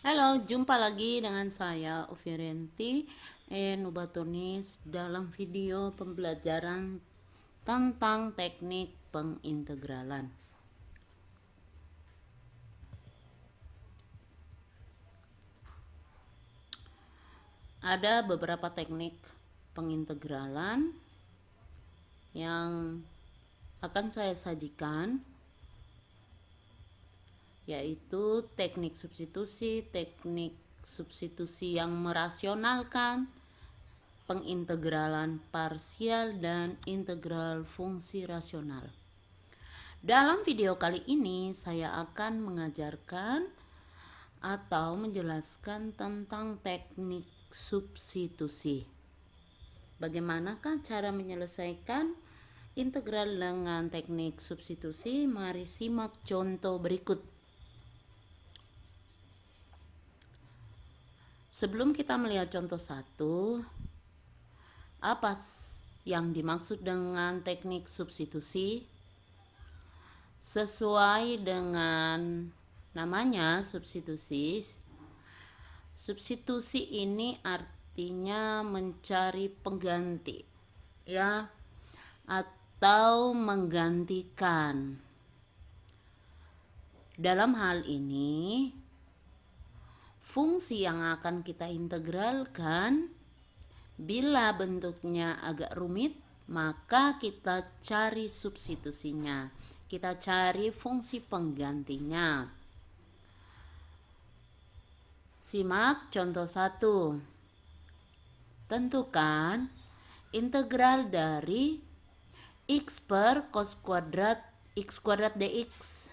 Halo, jumpa lagi dengan saya Ovirinti Nubatonis dalam video pembelajaran tentang teknik pengintegralan. Ada beberapa teknik pengintegralan yang akan saya sajikan, yaitu teknik substitusi yang merasionalkan, pengintegralan parsial, dan integral fungsi rasional. Dalam video kali ini saya akan mengajarkan atau menjelaskan tentang teknik substitusi. Bagaimanakah cara menyelesaikan integral dengan teknik substitusi? Mari simak contoh berikut. Sebelum kita melihat contoh 1, apa yang dimaksud dengan teknik substitusi? Sesuai dengan namanya, substitusi ini artinya mencari pengganti, ya, atau menggantikan. Dalam hal ini, fungsi yang akan kita integralkan, bila bentuknya agak rumit, maka kita cari substitusinya. Kita cari fungsi penggantinya. Simak contoh 1. Tentukan integral dari x per cos kuadrat x kuadrat dx.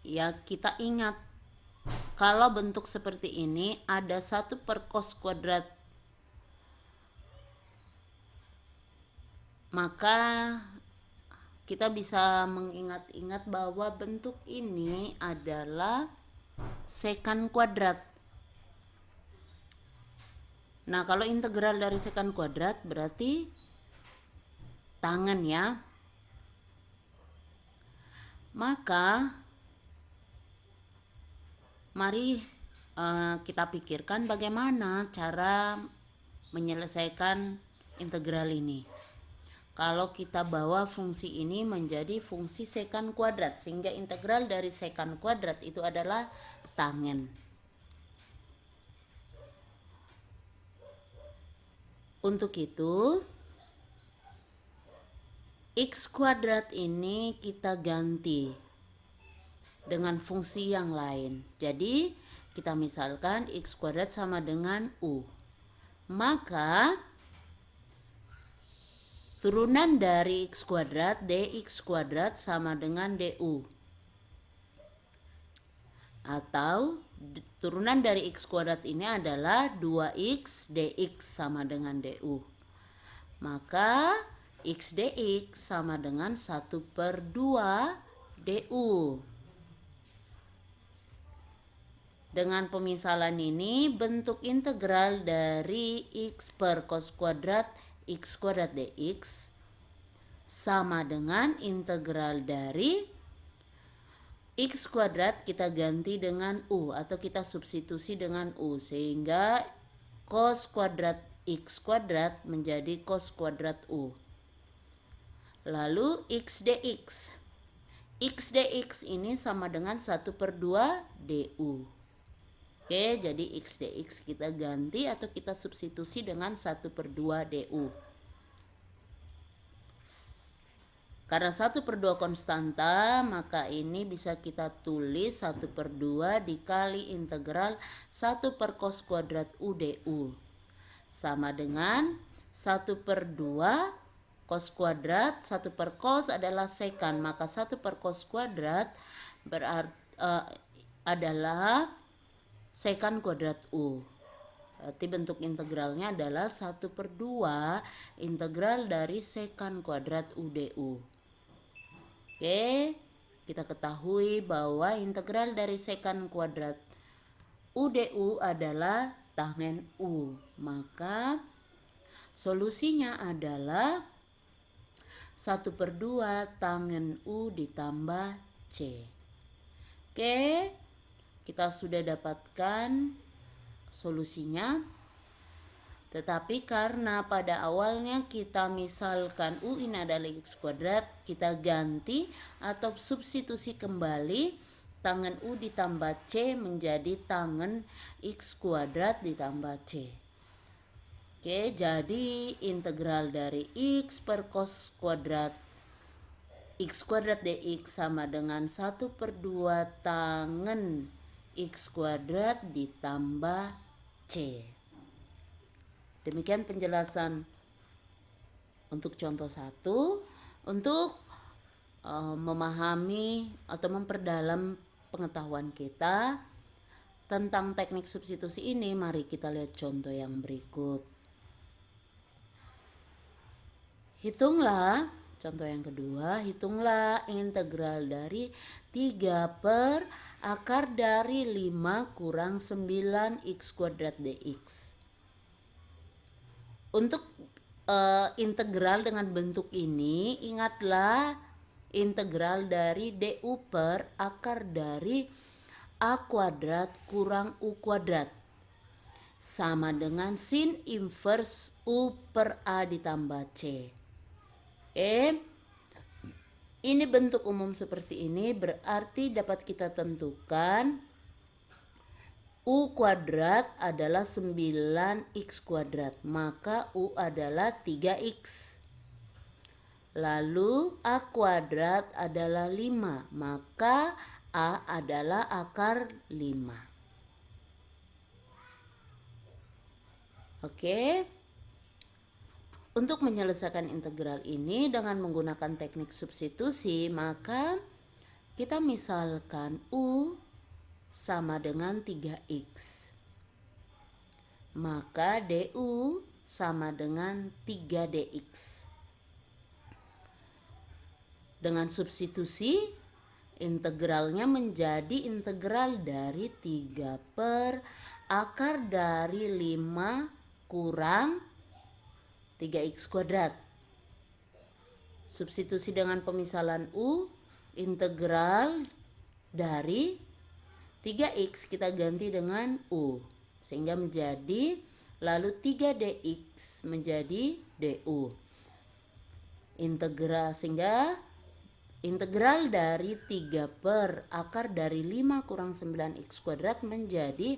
Ya, kita ingat, kalau bentuk seperti ini ada 1 per cos kuadrat, maka kita bisa mengingat-ingat bahwa bentuk ini adalah sekant kuadrat. Nah, kalau integral dari sekant kuadrat berarti tangen, ya. Maka mari kita pikirkan bagaimana cara menyelesaikan integral ini. Kalau kita bawa fungsi ini menjadi fungsi sekant kuadrat, sehingga integral dari sekant kuadrat itu adalah tangen. Untuk itu, x kuadrat ini kita ganti dengan fungsi yang lain. Jadi, kita misalkan x kuadrat sama dengan u. Maka turunan dari x kuadrat, dx kuadrat sama dengan du. Atau turunan dari x kuadrat ini adalah 2x dx sama dengan du. Maka x dx sama dengan 1/2 du. Dengan pemisalan ini, bentuk integral dari x per cos kuadrat x kuadrat dx sama dengan integral dari x kuadrat kita ganti dengan u, atau kita substitusi dengan u, sehingga cos kuadrat x kuadrat menjadi cos kuadrat u. Lalu x dx ini sama dengan 1/2 du. Oke, jadi x dx kita ganti atau kita substitusi dengan 1/2 du. Karena 1/2 konstanta, maka ini bisa kita tulis 1/2 dikali integral 1 per cos kuadrat u du. Sama dengan 1/2 cos kuadrat, 1 per cos adalah sekant, maka 1 per cos kuadrat adalah sekant kuadrat u. Berarti bentuk integralnya adalah 1/2 integral dari sekant kuadrat u du. Oke, kita ketahui bahwa integral dari sekant kuadrat u du adalah tangen u. Maka solusinya adalah 1/2 tangen u ditambah c. Oke, kita sudah dapatkan solusinya. Tetapi karena pada awalnya kita misalkan U ini adalah X kuadrat, kita ganti atau substitusi kembali tangen U ditambah C menjadi tangen X kuadrat ditambah C. Oke, jadi integral dari X per cos kuadrat X kuadrat dx sama dengan 1/2 tangen X kuadrat ditambah C. Demikian penjelasan untuk contoh 1. Untuk memahami atau memperdalam pengetahuan kita tentang teknik substitusi ini, mari kita lihat contoh yang berikut. Hitunglah, contoh yang kedua, hitunglah integral dari 3 per akar dari 5 kurang 9 X kuadrat dx. Untuk integral dengan bentuk ini, ingatlah integral dari du per akar dari a kuadrat kurang u kuadrat sama dengan sin inverse u per a ditambah c. Ini bentuk umum seperti ini, berarti dapat kita tentukan U kuadrat adalah 9x kuadrat, maka U adalah 3x. Lalu A kuadrat adalah 5, maka A adalah akar 5. Oke. Untuk menyelesaikan integral ini dengan menggunakan teknik substitusi, maka kita misalkan U sama dengan 3x, maka du sama dengan 3dx. Dengan substitusi, integralnya menjadi integral dari 3 per akar dari 5 kurang 3x kuadrat. Substitusi dengan pemisalan u, integral dari 3x kita ganti dengan u, sehingga menjadi lalu 3dx menjadi du. Sehingga integral dari 3 per akar dari 5 kurang 9x kuadrat menjadi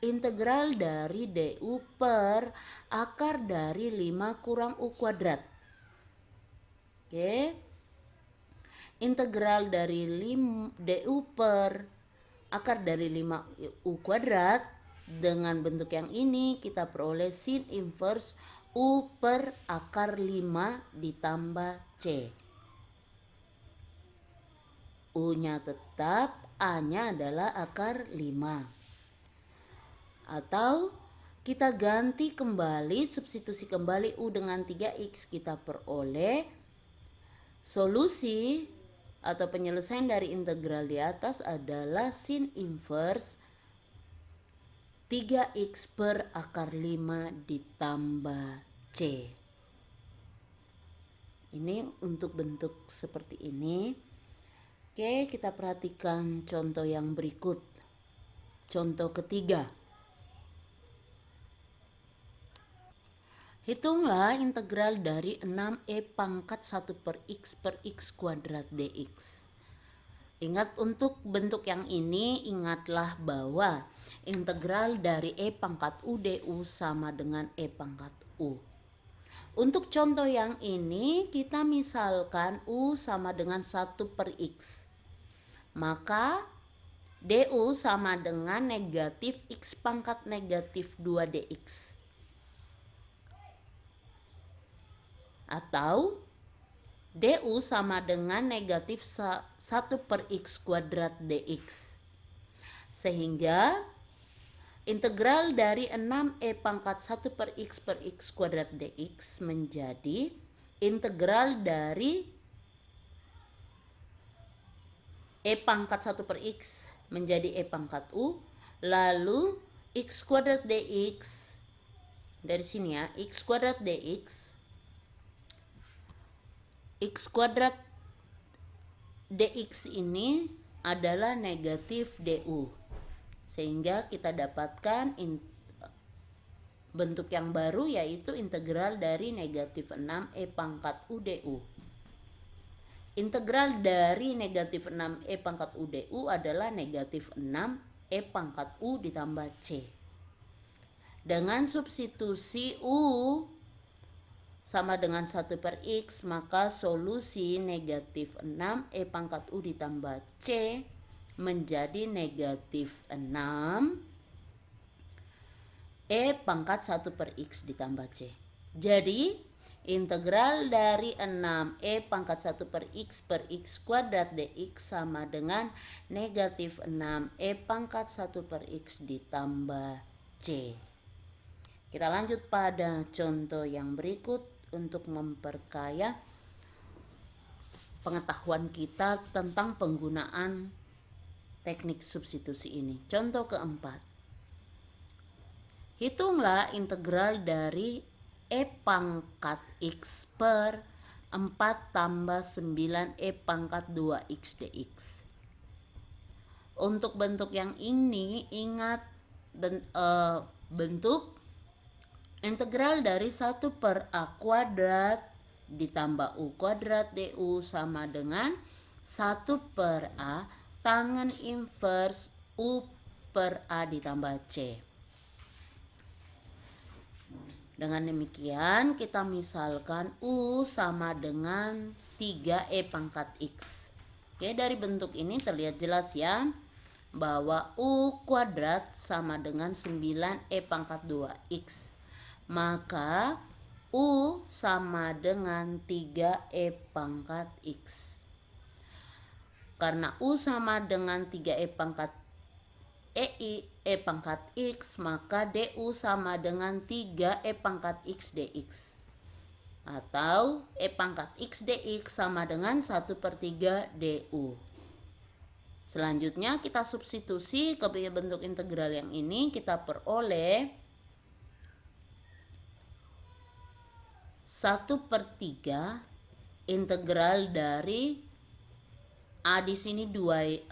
integral dari du per akar dari 5 kurang u kuadrat. Oke. Integral dari du per akar dari 5 u kuadrat dengan bentuk yang ini kita peroleh sin inverse u per akar 5 ditambah c. U-nya tetap, A-nya adalah akar 5. Atau kita ganti kembali, substitusi kembali U dengan 3x, kita peroleh solusi atau penyelesaian dari integral di atas adalah sin inverse 3x per akar 5 ditambah c. Ini untuk bentuk seperti ini. Oke, kita perhatikan contoh yang berikut. Contoh ketiga. Hitunglah integral dari 6e pangkat 1 per x kuadrat dx. Ingat untuk bentuk yang ini, ingatlah bahwa integral dari e pangkat u du sama dengan e pangkat u. Untuk contoh yang ini, kita misalkan u sama dengan 1 per x. Maka du sama dengan negatif x pangkat negatif 2 dx. Atau du sama dengan negatif 1 per x kuadrat dx. Sehingga integral dari 6e pangkat 1 per x kuadrat dx menjadi integral dari e pangkat 1 per x menjadi e pangkat u, lalu x kuadrat dx, dari sini ya, x kuadrat dx, x kuadrat dx ini adalah negatif DU. Sehingga kita dapatkan bentuk yang baru, yaitu integral dari negatif 6 E pangkat U DU. Integral dari negatif 6 E pangkat U DU adalah negatif 6 E pangkat U ditambah C. Dengan substitusi U sama dengan 1 per X, maka solusi negatif 6 E pangkat U ditambah C menjadi negatif 6 E pangkat 1 per X ditambah C. Jadi integral dari 6 E pangkat 1 per X kuadrat dx sama dengan negatif 6 E pangkat 1 per X ditambah C. Kita lanjut pada contoh yang berikut untuk memperkaya pengetahuan kita tentang penggunaan teknik substitusi ini. Contoh keempat. Hitunglah integral dari E pangkat X per 4 tambah 9 E pangkat 2X dx. Untuk bentuk yang ini, ingat bentuk integral dari 1 per A kuadrat ditambah U kuadrat DU sama dengan 1 per A tangen inverse U per A ditambah C. Dengan demikian kita misalkan U sama dengan 3E pangkat X. Oke, dari bentuk ini terlihat jelas ya bahwa U kuadrat sama dengan 9E pangkat 2X. Maka U sama dengan 3E pangkat X. Karena U sama dengan 3E pangkat E pangkat X, maka DU sama dengan 3E pangkat X dx. Atau E pangkat X dx sama dengan 1 per 3 DU. Selanjutnya kita substitusi ke bentuk integral yang ini, kita peroleh 1 per 3 integral dari A di sini 2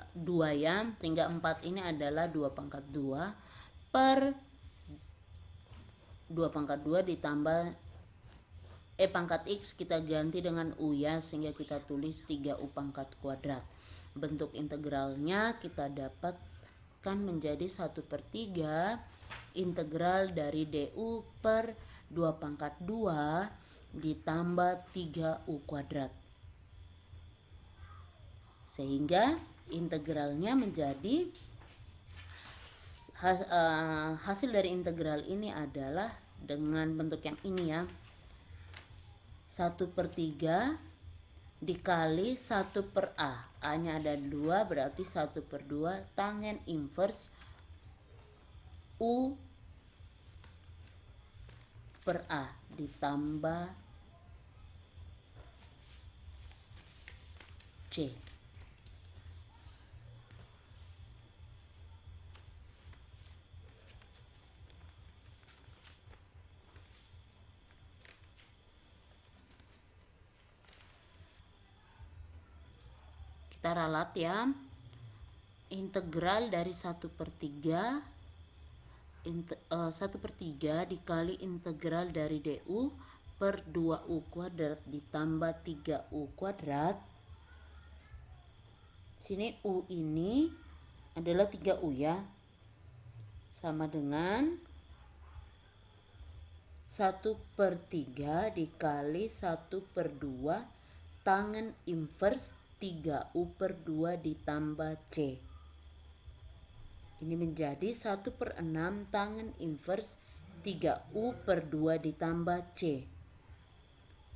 ya, sehingga 4 ini adalah 2 pangkat 2 per 2 pangkat 2 ditambah E pangkat X kita ganti dengan U ya, sehingga kita tulis 3U pangkat kuadrat. Bentuk integralnya kita dapatkan menjadi 1 per 3 integral dari DU per 2 pangkat 2 ditambah 3U kuadrat. Sehingga integralnya menjadi hasil dari integral ini adalah dengan bentuk yang ini ya, 1 per 3 dikali 1 per A. A nya ada 2, berarti 1 per 2 tangen inverse U per A ditambah C. Kita ralat ya, integral dari 1 per 3 dikali integral dari DU per 2U kuadrat ditambah 3U kuadrat. Sini U ini adalah 3U ya, sama dengan 1 per 3 dikali 1 per 2 tangen inverse 3U per 2 ditambah C. Ini menjadi 1 per 6 tangen inverse 3U per 2 ditambah C.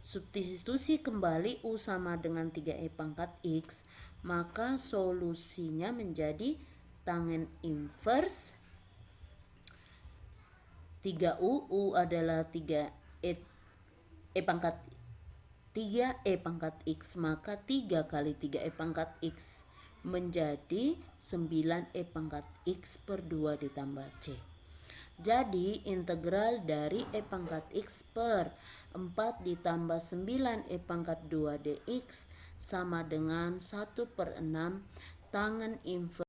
Substitusi kembali U sama dengan 3E pangkat X, maka solusinya menjadi tangen inverse 3U, U adalah 3E pangkat 3E pangkat X, maka 3 kali 3E pangkat X menjadi 9E pangkat X per 2 ditambah C. Jadi integral dari E pangkat X per 4 ditambah 9E pangkat 2 dx sama dengan 1 per 6 tangen inverse